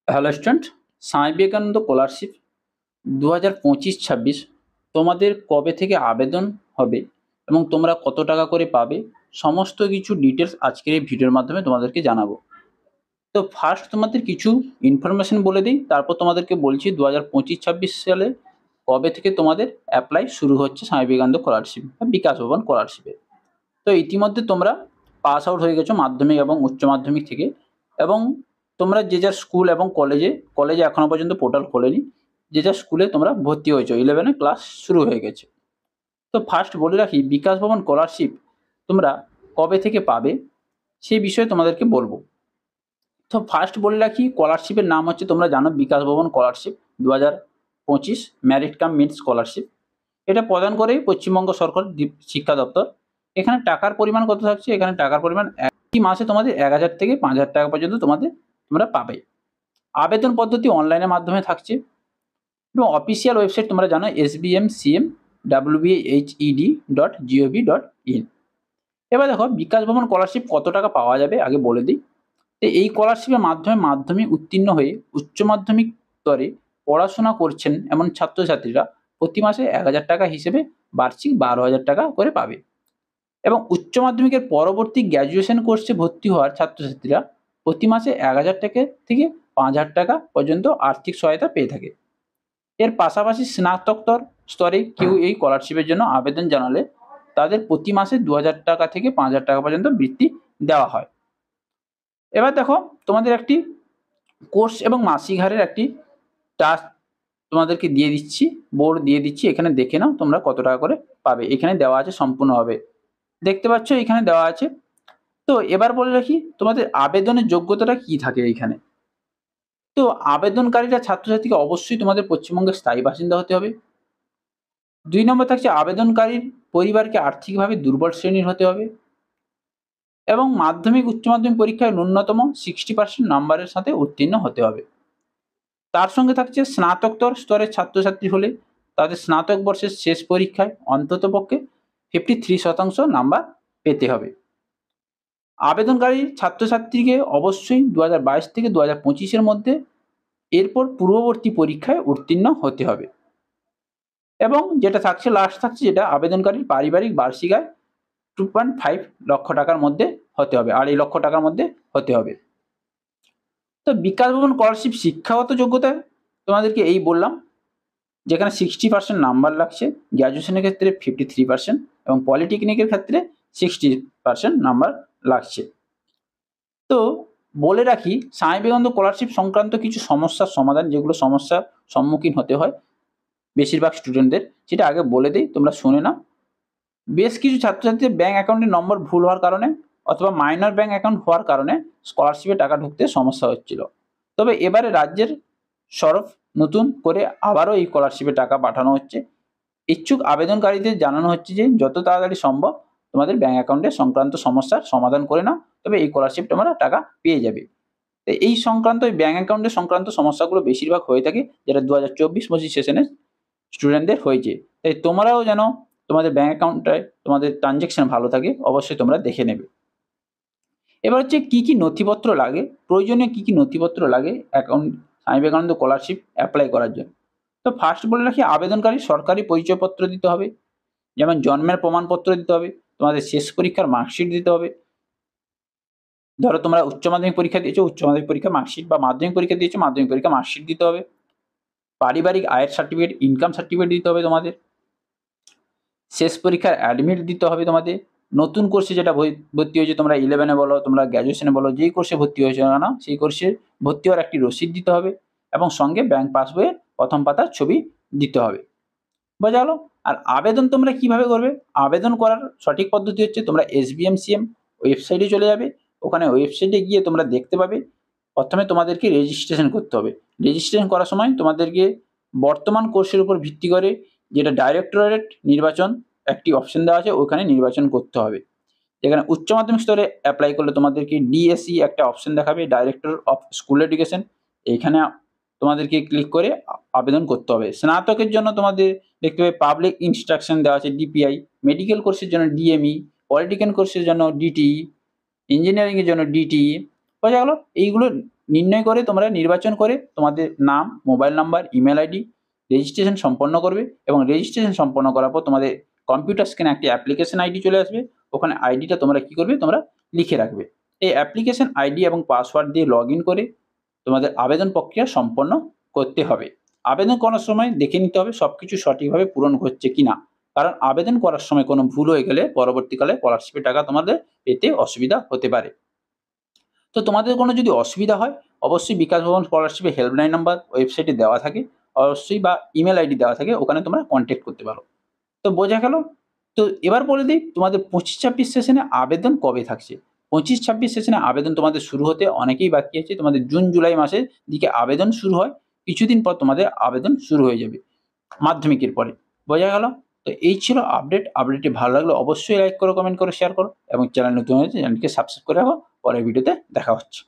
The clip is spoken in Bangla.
Hello student, Swami Vivekananda scholarship 2025-26 তোমাদের কবে থেকে আবেদন হবে এবং তোমরা কত টাকা করে পাবে সমস্ত কিছু ডিটেলস আজকের এই ভিডিওর মাধ্যমে তোমাদেরকে জানাবো। তো ফার্স্ট তোমাদের কিছু ইনফরমেশন বলে দিই, তারপর তোমাদেরকে বলছি 2025-26 সালে কবে থেকে তোমাদের অ্যাপ্লাই শুরু হচ্ছে স্বামী বিবেকানন্দ স্কলারশিপ বা বিকাশ ভবন স্কলারশিপে। তো ইতিমধ্যে তোমরা পাস আউট হয়ে গেছো মাধ্যমিক এবং উচ্চ মাধ্যমিক থেকে, এবং তোমরা যে যার স্কুল এবং কলেজে এখনো পর্যন্ত পোর্টাল খোলেনি, যে যার স্কুলে তোমরা ভর্তি হয়েছো, 11 ক্লাস শুরু হয়ে গেছে। তো ফার্স্ট বলে রাখি বিকাশ ভবন স্কলারশিপ তোমরা কবে থেকে পাবে সেই বিষয়ে তোমাদেরকে বলবো। তো ফার্স্ট বলে রাখি স্কলারশিপের নাম হচ্ছে, তোমরা জানো, বিকাশ ভবন স্কলারশিপ 2025 ম্যারিট কাম মিড স্কলারশিপ। এটা প্রদান করে পশ্চিমবঙ্গ সরকার শিক্ষা দপ্তর। এখানে টাকার পরিমাণ কত থাকছে? এখানে টাকার পরিমাণ একটি মাসে তোমাদের 1000 থেকে 5000 টাকা পর্যন্ত তোমরা পাবে। আবেদন পদ্ধতি অনলাইনের মাধ্যমে থাকছে এবং অফিসিয়াল ওয়েবসাইট তোমরা জানো sbmcmwhed.gov.in। এবার দেখো বিকাশ ভবন স্কলারশিপ কত টাকা পাওয়া যাবে আগে বলে দিই। তো এই স্কলারশিপের মাধ্যমে মাধ্যমিক উত্তীর্ণ হয়ে উচ্চ মাধ্যমিক স্তরে পড়াশোনা করছেন এমন ছাত্রছাত্রীরা প্রতি মাসে 1000 টাকা হিসেবে বার্ষিক 12,000 টাকা করে পাবে, এবং উচ্চ মাধ্যমিকের পরবর্তী গ্র্যাজুয়েশন কোর্সে ভর্তি হওয়ার ছাত্রছাত্রীরা প্রতি মাসে 1000 টাকা থেকে 5000 টাকা পর্যন্ত আর্থিক সহায়তা পেয়ে থাকে। এর পাশাপাশি স্নাতকোত্তর স্তরে কেউ এই স্কলারশিপের জন্য আবেদন জানালে তাদের প্রতি মাসে 2000 টাকা থেকে 5000 টাকা পর্যন্ত বৃত্তি দেওয়া হয়। এবার দেখো তোমাদের একটি কোর্স এবং মাসিক হারের একটি টাস্ক তোমাদেরকে দিয়ে দিচ্ছি, বোর্ড দিয়ে দিচ্ছি, এখানে দেখে নাও তোমরা কত টাকা করে পাবে। এখানে দেওয়া আছে সম্পূর্ণভাবে, দেখতে পাচ্ছ এখানে দেওয়া আছে। তো এবার বলে রাখি তোমাদের আবেদনের যোগ্যতাটা কি থাকে এইখানে। তো আবেদনকারীরা ছাত্রছাত্রীকে অবশ্যই তোমাদের পশ্চিমবঙ্গের স্থায়ী বাসিন্দা হতে হবে। 2 নম্বর থাকছে আবেদনকারীর পরিবারকে আর্থিকভাবে দুর্বল শ্রেণীর হতে হবে, এবং মাধ্যমিক উচ্চ মাধ্যমিক পরীক্ষায় ন্যূনতম 60% নাম্বারের সাথে উত্তীর্ণ হতে হবে। তার সঙ্গে থাকছে স্নাতকোত্তর স্তরের ছাত্রছাত্রী হলে তাদের স্নাতক বর্ষের শেষ পরীক্ষায় অন্ততপক্ষে 53% নাম্বার পেতে হবে। আবেদনকারী ছাত্রছাত্রীকে অবশ্যই 2022 থেকে 2025-এর মধ্যে এরপর পূর্ববর্তী পরীক্ষায় উত্তীর্ণ হতে হবে, এবং যেটা থাকছে লাস্ট থাকছে যেটা আবেদনকারীর পারিবারিক বার্ষিক আয় 2.5 লক্ষ টাকার মধ্যে হতে হবে, 2.5 লক্ষ টাকার মধ্যে হতে হবে। তো বিকাশ ভবন স্কলারশিপ শিক্ষাগত যোগ্যতা তোমাদেরকে এই বললাম, যেখানে 60% নাম্বার লাগছে, গ্র্যাজুয়েশনের ক্ষেত্রে 53% এবং পলিটেকনিকের ক্ষেত্রে 60% নাম্বার লাগছে। তো বলে রাখি স্বামী বিবেকানন্দ স্কলারশিপ সংক্রান্ত কিছু সমস্যার সমাধান, যেগুলো সমস্যার সম্মুখীন হতে হয় বেশিরভাগ স্টুডেন্টদের, সেটা আগে বলে দিই, তোমরা শুনে নাও। বেশ কিছু ছাত্রছাত্রীদের ব্যাঙ্ক অ্যাকাউন্টের নম্বর ভুল হওয়ার কারণে অথবা মাইনর ব্যাঙ্ক অ্যাকাউন্ট হওয়ার কারণে স্কলারশিপে টাকা ঢুকতে সমস্যা হচ্ছিল। তবে এবারে রাজ্যের সরফ নতুন করে আবারও এই স্কলারশিপে টাকা পাঠানো হচ্ছে। ইচ্ছুক আবেদনকারীদের জানানো হচ্ছে যে যত তাড়াতাড়ি সম্ভব তোমাদের ব্যাঙ্ক অ্যাকাউন্টের সংক্রান্ত সমস্যার সমাধান করে নাও, তবে এই স্কলারশিপ তোমরা টাকা পেয়ে যাবে। তো এই সংক্রান্ত এই ব্যাঙ্ক অ্যাকাউন্টের সংক্রান্ত সমস্যাগুলো বেশিরভাগ হয়ে থাকে যেটা 2024-25 সেশনে স্টুডেন্টদের হয়েছে। তাই তোমরাও যেন তোমাদের ব্যাঙ্ক অ্যাকাউন্টটায় তোমাদের ট্রানজ্যাকশন ভালো থাকে, অবশ্যই তোমরা দেখে নেবে। এবার হচ্ছে কি কি নথিপত্র লাগে, প্রয়োজনীয় কি কি নথিপত্র লাগে account Swami Vivekananda scholarship apply করার জন্য। তো ফার্স্ট বলে রাখি আবেদনকারী সরকারি পরিচয়পত্র দিতে হবে, যেমন জন্মের প্রমাণপত্র দিতে হবে, তোমাদের শেষ পরীক্ষার মার্কশিট দিতে হবে। ধরো তোমরা উচ্চ মাধ্যমিক পরীক্ষা দিয়েছো, উচ্চ মাধ্যমিক পরীক্ষা মার্কশিট, বা মাধ্যমিক পরীক্ষা দিয়েছো, মাধ্যমিক পরীক্ষা মার্কশিট দিতে হবে। পারিবারিক আয়ের সার্টিফিকেট, ইনকাম সার্টিফিকেট দিতে হবে তোমাদের। শেষ পরীক্ষার অ্যাডমিট দিতে হবে তোমাদের। নতুন কোর্সে যেটা ভর্তি হয়েছে, তোমরা 11-এ বলো, তোমরা গ্র্যাজুয়েশনে বলো, যেই কোর্সে ভর্তি হয়েছে না সেই কোর্সে ভর্তি হওয়ার একটি রসিদ দিতে হবে, এবং সঙ্গে ব্যাংক পাসবইয়ের প্রথম পাতার ছবি দিতে হবে। বোঝা গেল? আর আবেদন তোমরা কিভাবে করবে? আবেদন করার সঠিক পদ্ধতি হচ্ছে তোমরা SBMCM ওয়েবসাইটে চলে যাবে। ওখানে ওয়েবসাইটে গিয়ে তোমরা দেখতে পাবে প্রথমে তোমাদেরকে রেজিস্ট্রেশন করতে হবে। রেজিস্ট্রেশন করার সময় তোমাদেরকে বর্তমান কোর্সের উপর ভিত্তি করে যেটা ডাইরেক্টরেট নির্বাচন একটি অপশন দেওয়া আছে, ওখানে নির্বাচন করতে হবে। যেখানে উচ্চ মাধ্যমিক স্তরে অ্যাপ্লাই করলে তোমাদেরকে DSE একটা অপশন দেখাবে, ডাইরেক্টর অফ স্কুল এডুকেশন। এইখানে তোমাদেরকে ক্লিক করে আবেদন করতে হবে। স্নাতকের জন্য তোমাদের দেখতে পাবে পাবলিক ইনস্ট্রাকশন দেওয়া আছে DPI, মেডিকেল কোর্সের জন্য DME, পলিটিক্যাল কোর্সের জন্য DTE, ইঞ্জিনিয়ারিং এর জন্য DTE। বোঝা গেল? এইগুলো নির্ণয় করে তোমরা নির্বাচন করে তোমাদের নাম, mobile number, email ID registration সম্পন্ন করবে এবং রেজিস্ট্রেশন সম্পন্ন করার পর তোমাদের কম্পিউটার স্ক্রিনে একটি অ্যাপ্লিকেশন আইডি চলে আসবে। ওখানে আইডিটা তোমরা কি করবে, তোমরা লিখে রাখবে। এই অ্যাপ্লিকেশন আইডি এবং পাসওয়ার্ড দিয়ে লগইন করে তোমাদের আবেদন প্রক্রিয়া সম্পন্ন করতে হবে। আবেদন করার সময় দেখে নিতে হবে সবকিছু সঠিকভাবে পূরণ হচ্ছে কিনা, কারণ আবেদন করার সময় কোনো ভুল হয়ে গেলে পরবর্তীকালে স্কলারশিপের টাকা তোমাদের পেতে অসুবিধা হতে পারে। তো তোমাদের কোনো যদি অসুবিধা হয় অবশ্যই বিকাশ ভবন স্কলারশিপের হেল্পলাইন নাম্বার ওয়েবসাইটে দেওয়া থাকে অবশ্যই, বা ইমেল আইডি দেওয়া থাকে, ওখানে তোমরা কন্ট্যাক্ট করতে পারো। তো বোঝা গেল। তো এবার বলে দিই তোমাদের 25-26 সেশনে আবেদন কবে থাকছে। 25-26 সেশনে আবেদন তোমাদের শুরু হতে অনেকেই বাকি আছে। তোমাদের জুন জুলাই মাসের দিকে আবেদন শুরু হয়, কিছুদিন পর তোমাদের আবেদন শুরু হয়ে যাবে মাধ্যমিকের পরে। বোঝা গেল? তো এই ছিল আপডেট। আপডেটটি ভালো লাগলে অবশ্যই লাইক করো, কমেন্ট করো, শেয়ার করো এবং চ্যানেল নতুন হলে চ্যানেলটিকে সাবস্ক্রাইব করে রাখো। পরের ভিডিওতে দেখা হচ্ছে।